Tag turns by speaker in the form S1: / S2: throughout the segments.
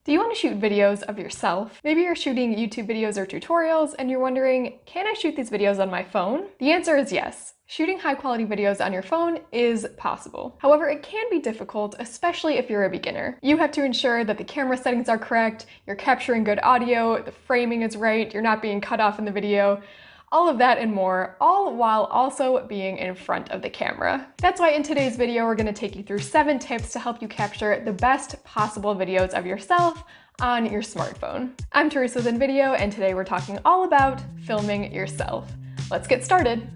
S1: Do you want to shoot videos of yourself? Maybe you're shooting YouTube videos or tutorials and you're wondering, can I shoot these videos on my phone? The answer is yes. Shooting high-quality videos on your phone is possible. However, it can be difficult, especially if you're a beginner. You have to ensure that the camera settings are correct, you're capturing good audio, the framing is right, you're not being cut off in the video. All of that and more, all while also being in front of the camera. That's why in today's video, we're going to take you through 7 tips to help you capture the best possible videos of yourself on your smartphone. I'm Teresa with InVideo, and today we're talking all about filming yourself. Let's get started.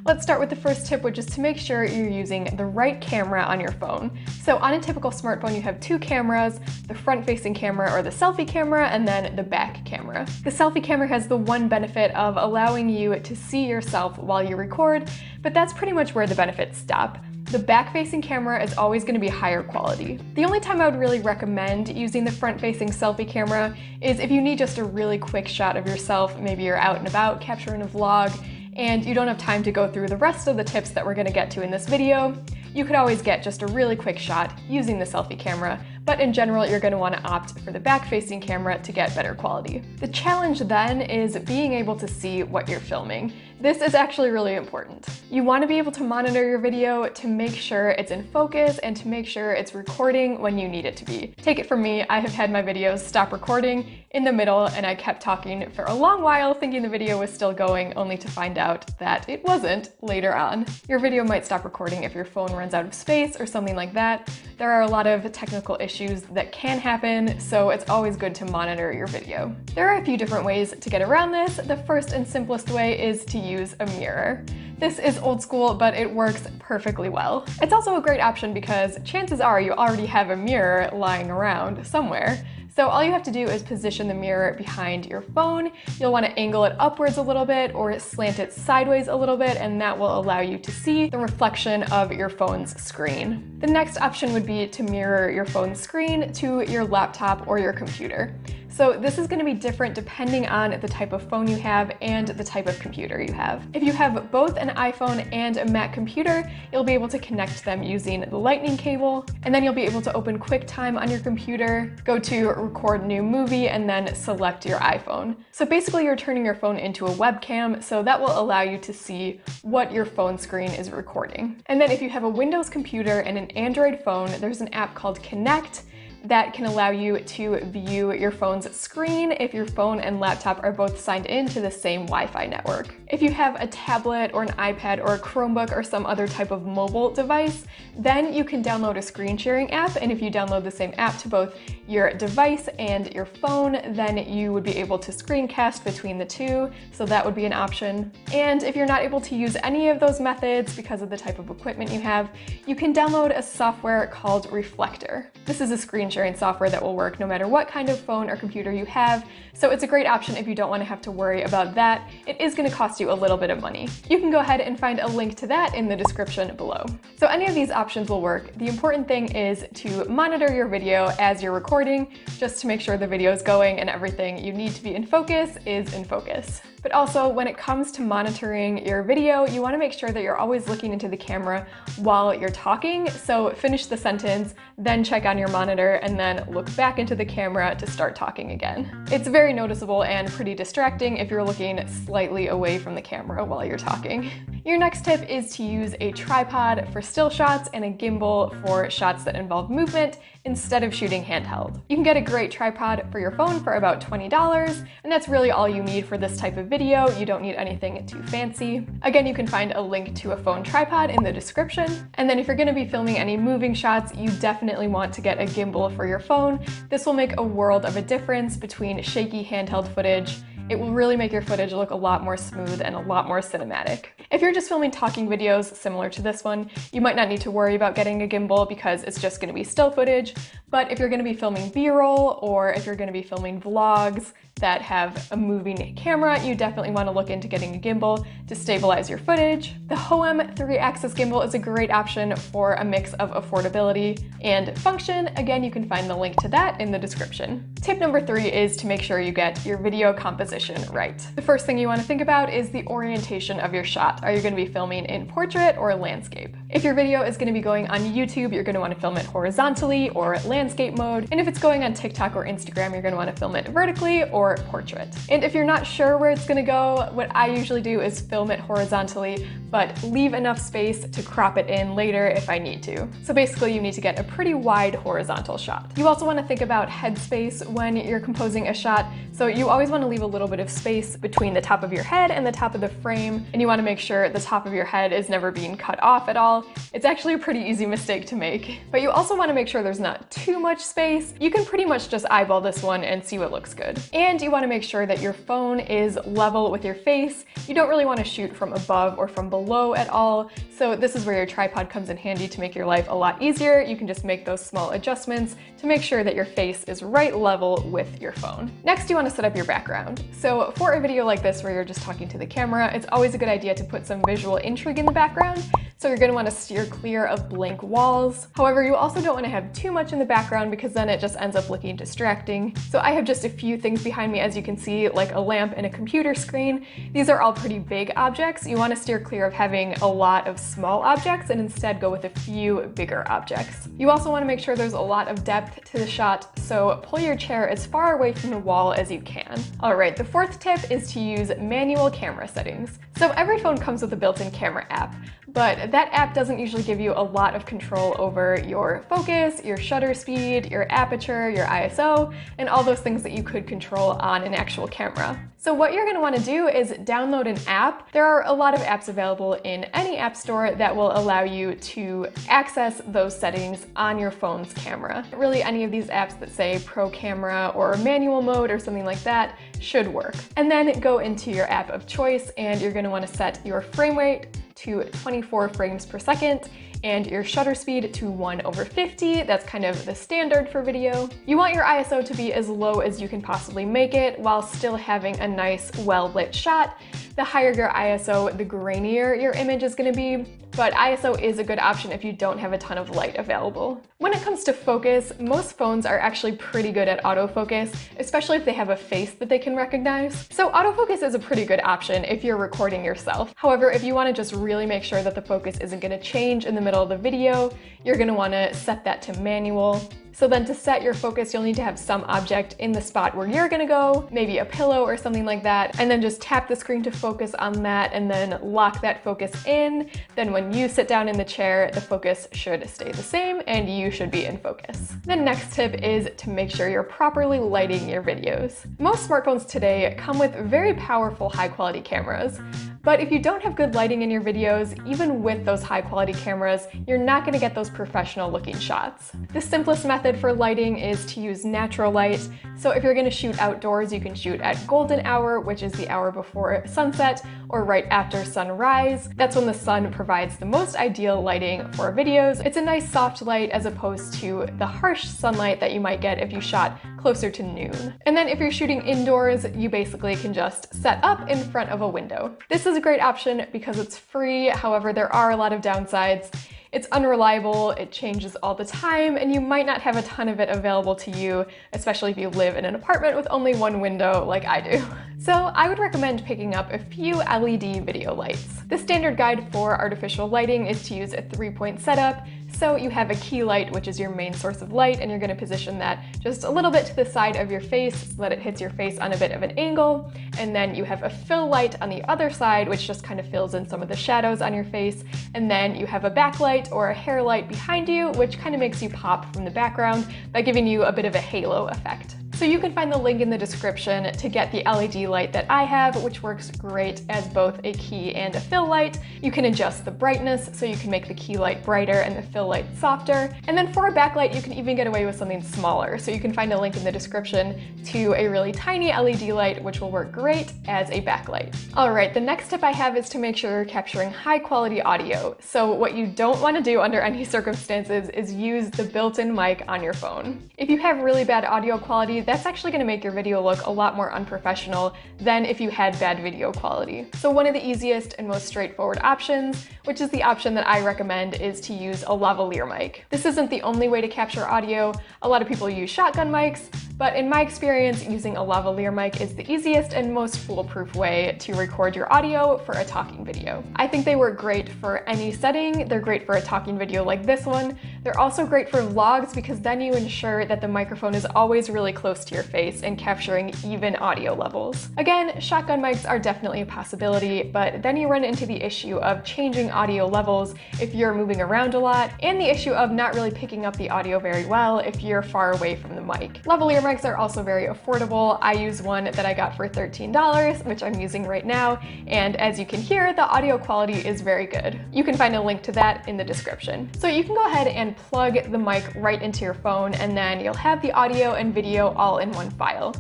S1: Let's start with the first tip, which is to make sure you're using the right camera on your phone. So on a typical smartphone, you have 2 cameras, the front-facing camera or the selfie camera, and then the back camera. The selfie camera has the one benefit of allowing you to see yourself while you record, but that's pretty much where the benefits stop. The back-facing camera is always going to be higher quality. The only time I would really recommend using the front-facing selfie camera is if you need just a really quick shot of yourself, maybe you're out and about capturing a vlog, and you don't have time to go through the rest of the tips that we're going to get to in this video. You could always get just a really quick shot using the selfie camera, but in general, you're going to want to opt for the back-facing camera to get better quality. The challenge then is being able to see what you're filming. This is actually really important. You want to be able to monitor your video to make sure it's in focus and to make sure it's recording when you need it to be. Take it from me, I have had my videos stop recording in the middle and I kept talking for a long while thinking the video was still going, only to find out that it wasn't later on. Your video might stop recording if your phone runs out of space or something like that. There are a lot of technical issues that can happen, so it's always good to monitor your video. There are a few different ways to get around this. The first and simplest way is to use a mirror. This is old school, but it works perfectly well. It's also a great option because chances are you already have a mirror lying around somewhere. So all you have to do is position the mirror behind your phone. You'll want to angle it upwards a little bit or slant it sideways a little bit, and that will allow you to see the reflection of your phone's screen. The next option would be to mirror your phone's screen to your laptop or your computer. So this is going to be different depending on the type of phone you have and the type of computer you have. If you have both an iPhone and a Mac computer, you'll be able to connect them using the lightning cable, and then you'll be able to open QuickTime on your computer, go to record new movie, and then select your iPhone. So basically you're turning your phone into a webcam, so that will allow you to see what your phone screen is recording. And then if you have a Windows computer and an Android phone, there's an app called Connect that can allow you to view your phone's screen if your phone and laptop are both signed into the same Wi-Fi network. If you have a tablet or an iPad or a Chromebook or some other type of mobile device, then you can download a screen sharing app, and if you download the same app to both your device and your phone, then you would be able to screencast between the two, so that would be an option. And if you're not able to use any of those methods because of the type of equipment you have, you can download a software called Reflector. This is a screen sharing software that will work no matter what kind of phone or computer you have, so it's a great option if you don't want to have to worry about that. It is going to cost you a little bit of money. You can go ahead and find a link to that in the description below. So any of these options will work. The important thing is to monitor your video as you're recording, just to make sure the video is going and everything you need to be in focus is in focus. But also, when it comes to monitoring your video, you want to make sure that you're always looking into the camera while you're talking. So finish the sentence, then check on your monitor, and then look back into the camera to start talking again. It's very noticeable and pretty distracting if you're looking slightly away from the camera while you're talking. Your next tip is to use a tripod for still shots and a gimbal for shots that involve movement instead of shooting handheld. You can get a great tripod for your phone for about $20, and that's really all you need for this type of video. You don't need anything too fancy. Again, you can find a link to a phone tripod in the description. And then if you're going to be filming any moving shots, you definitely want to get a gimbal for your phone. This will make a world of a difference between shaky handheld footage. It will really make your footage look a lot more smooth and a lot more cinematic. If you're just filming talking videos similar to this one, you might not need to worry about getting a gimbal because it's just going to be still footage. But if you're going to be filming B-roll, or if you're going to be filming vlogs that have a moving camera, you definitely want to look into getting a gimbal to stabilize your footage. The Hoem 3-axis gimbal is a great option for a mix of affordability and function. Again, you can find the link to that in the description. Tip number 3 is to make sure you get your video composition position right. The first thing you want to think about is the orientation of your shot. Are you going to be filming in portrait or landscape? If your video is going to be going on YouTube, you're going to want to film it horizontally or landscape mode. And if it's going on TikTok or Instagram, you're going to want to film it vertically or portrait. And if you're not sure where it's going to go, what I usually do is film it horizontally, but leave enough space to crop it in later if I need to. So basically you need to get a pretty wide horizontal shot. You also want to think about headspace when you're composing a shot. So you always want to leave a little bit of space between the top of your head and the top of the frame, and you want to make sure the top of your head is never being cut off at all. It's actually a pretty easy mistake to make. But you also want to make sure there's not too much space. You can pretty much just eyeball this one and see what looks good. And you want to make sure that your phone is level with your face. You don't really want to shoot from above or from below at all. So this is where your tripod comes in handy to make your life a lot easier. You can just make those small adjustments to make sure that your face is right level with your phone. Next, you want to set up your background. So for a video like this where you're just talking to the camera, it's always a good idea to put some visual intrigue in the background. So you're going to want to steer clear of blank walls. However, you also don't want to have too much in the background because then it just ends up looking distracting. So I have just a few things behind me, as you can see, like a lamp and a computer screen. These are all pretty big objects. You want to steer clear of having a lot of small objects and instead go with a few bigger objects. You also want to make sure there's a lot of depth to the shot, so pull your chair as far away from the wall as you can. Alright, the fourth tip is to use manual camera settings. So every phone comes with a built-in camera app, but that app doesn't usually give you a lot of control over your focus, your shutter speed, your aperture, your ISO, and all those things that you could control on an actual camera. So what you're going to want to do is download an app. There are a lot of apps available in any app store that will allow you to access those settings on your phone's camera. Really, any of these apps that say Pro Camera or manual mode or something like that should work. And then go into your app of choice, and you're going to want to set your frame rate to 24 frames per second and your shutter speed to 1/50. That's kind of the standard for video. You want your ISO to be as low as you can possibly make it while still having a nice, well-lit shot. The higher your ISO, the grainier your image is going to be, but ISO is a good option if you don't have a ton of light available. When it comes to focus, most phones are actually pretty good at autofocus, especially if they have a face that they can recognize. So autofocus is a pretty good option if you're recording yourself. However, if you want to just really make sure that the focus isn't going to change in the middle of the video, you're going to want to set that to manual. So then to set your focus, you'll need to have some object in the spot where you're gonna go, maybe a pillow or something like that, and then just tap the screen to focus on that and then lock that focus in. Then when you sit down in the chair, the focus should stay the same and you should be in focus. The next tip is to make sure you're properly lighting your videos. Most smartphones today come with very powerful high quality cameras. But if you don't have good lighting in your videos, even with those high quality cameras, you're not gonna get those professional looking shots. The simplest method for lighting is to use natural light. So if you're gonna shoot outdoors, you can shoot at golden hour, which is the hour before sunset, or right after sunrise. That's when the sun provides the most ideal lighting for videos. It's a nice soft light as opposed to the harsh sunlight that you might get if you shot closer to noon. And then if you're shooting indoors, you basically can just set up in front of a window. This is a great option because it's free. However, there are a lot of downsides. It's unreliable, it changes all the time, and you might not have a ton of it available to you, especially if you live in an apartment with only one window like I do. So I would recommend picking up a few LED video lights. The standard guide for artificial lighting is to use a 3-point setup. So you have a key light, which is your main source of light, and you're going to position that just a little bit to the side of your face so that it hits your face on a bit of an angle. And then you have a fill light on the other side, which just kind of fills in some of the shadows on your face. And then you have a backlight or a hair light behind you, which kind of makes you pop from the background by giving you a bit of a halo effect. So you can find the link in the description to get the LED light that I have, which works great as both a key and a fill light. You can adjust the brightness so you can make the key light brighter and the fill light softer. And then for a backlight, you can even get away with something smaller. So you can find a link in the description to a really tiny LED light, which will work great as a backlight. All right, the next tip I have is to make sure you're capturing high quality audio. So what you don't want to do under any circumstances is use the built-in mic on your phone. If you have really bad audio quality, that's actually going to make your video look a lot more unprofessional than if you had bad video quality. So one of the easiest and most straightforward options, which is the option that I recommend, is to use a lavalier mic. This isn't the only way to capture audio. A lot of people use shotgun mics, but in my experience, using a lavalier mic is the easiest and most foolproof way to record your audio for a talking video. I think they work great for any setting. They're great for a talking video like this one. They're also great for vlogs because then you ensure that the microphone is always really close to your face and capturing even audio levels. Again, shotgun mics are definitely a possibility, but then you run into the issue of changing audio levels if you're moving around a lot, and the issue of not really picking up the audio very well if you're far away from the mic. Lavalier mics are also very affordable. I use one that I got for $13, which I'm using right now, and as you can hear, the audio quality is very good. You can find a link to that in the description. So you can go ahead and plug the mic right into your phone, and then you'll have the audio and video all in one file.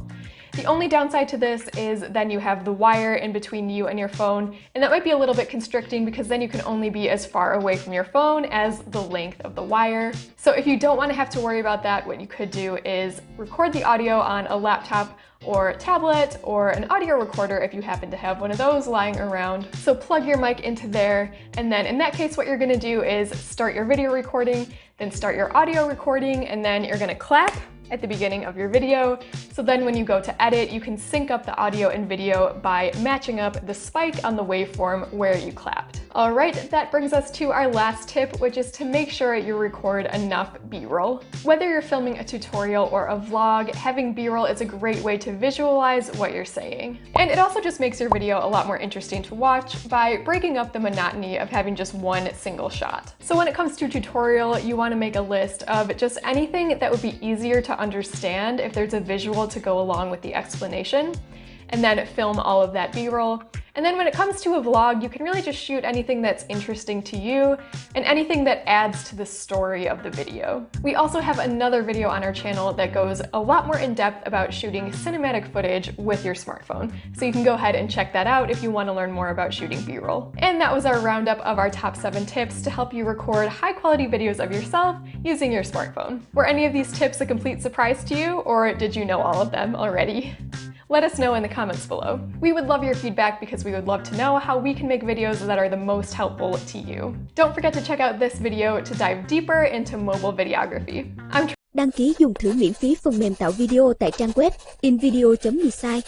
S1: The only downside to this is then you have the wire in between you and your phone, and that might be a little bit constricting because then you can only be as far away from your phone as the length of the wire. So if you don't want to have to worry about that, what you could do is record the audio on a laptop or tablet or an audio recorder if you happen to have one of those lying around. So plug your mic into there, and then in that case what you're going to do is start your video recording, then start your audio recording, and then you're going to clap at the beginning of your video. So then when you go to edit, you can sync up the audio and video by matching up the spike on the waveform where you clapped. All right, that brings us to our last tip, which is to make sure you record enough B-roll. Whether you're filming a tutorial or a vlog, having B-roll is a great way to visualize what you're saying. And it also just makes your video a lot more interesting to watch by breaking up the monotony of having just one single shot. So when it comes to tutorial, you want to make a list of just anything that would be easier to understand if there's a visual to go along with the explanation, and then film all of that B-roll. And then when it comes to a vlog, you can really just shoot anything that's interesting to you and anything that adds to the story of the video. We also have another video on our channel that goes a lot more in depth about shooting cinematic footage with your smartphone. So you can go ahead and check that out if you want to learn more about shooting B-roll. And that was our roundup of our top 7 tips to help you record high quality videos of yourself using your smartphone. Were any of these tips a complete surprise to you, or did you know all of them already? Let us know in the comments below. We would love your feedback because we would love to know how we can make videos that are the most helpful to you. Don't forget to check out this video to dive deeper into mobile videography.
S2: Đăng ký dùng thử miễn phí phần mềm tạo video tại trang web invideo.design.